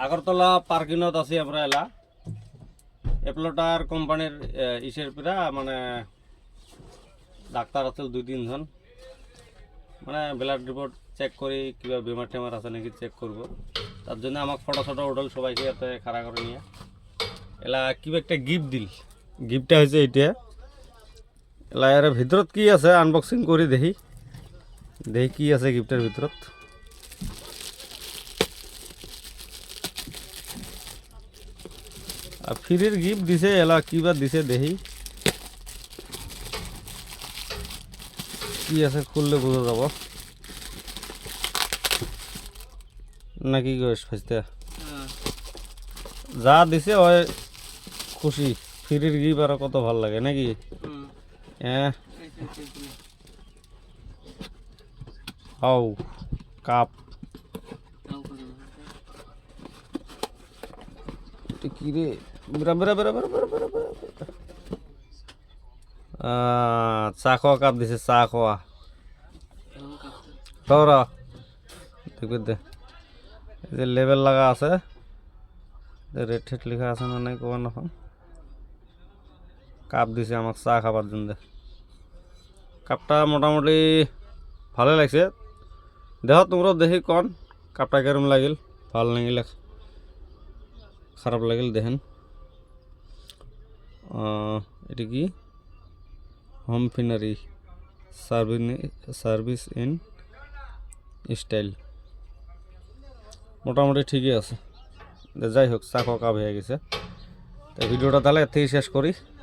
আগরতলা পার্কিংত আছি আমরা এলা এপ্লটার কোম্পানির ইসের পিরা মানে ডাক্তার আছে 2-3 জন মানে ব্লাড রিপোর্ট চেক করি কিবা বেমার টেমার আছে নাকি চেক করব তার জন্য আমাকে ফটো ফটো উঠল সবাইকে এতে খাড়া করে নিয়ে এলা কিবা একটা গিফট দিল গিফটটা হয়েছে এইটা এলা এর ভিতরত কি আছে আনবক্সিং করি দেখি দেখি কি আছে গিফটের ভিতরত আর ফ্রির গিফট দিছে এলা কিবা দিছে দেখি কি আছে খুললে বোঝা যাব নাকি কইস ফাইতে যা দিছে ওই খুশি ফ্রির গিফট আর কত ভালো লাগে নাকি হ্যাঁ আও কাপ কি রে বেরা বেরা বেরা বেরা বেরা বেরা চা খাওয়া কাপ দিছে চা খাওয়া তোরা দেখবে দে এই যে লেবেল লাগা আছে রেড ঠেট লেখা আছে না নাই কোন এখন কাপ দিছে আমাকে চা খাবার জন্য কাপটা মোটামুটি ভালো লাগছে দেখো তোমরাও দেখি কোন কাপটা কেরম লাগিল ভালো লাগিল খারাপ লাগিল দেখেন এটা কি হোম ফিনারি সার্ভিস ইন স্টাইল মোটামুটি ঠিকই আছে যাই হোক চা খাওয়া কাপ হয়ে গেছে তো ভিডিওটা তাহলে এর থেকে শেষ করি।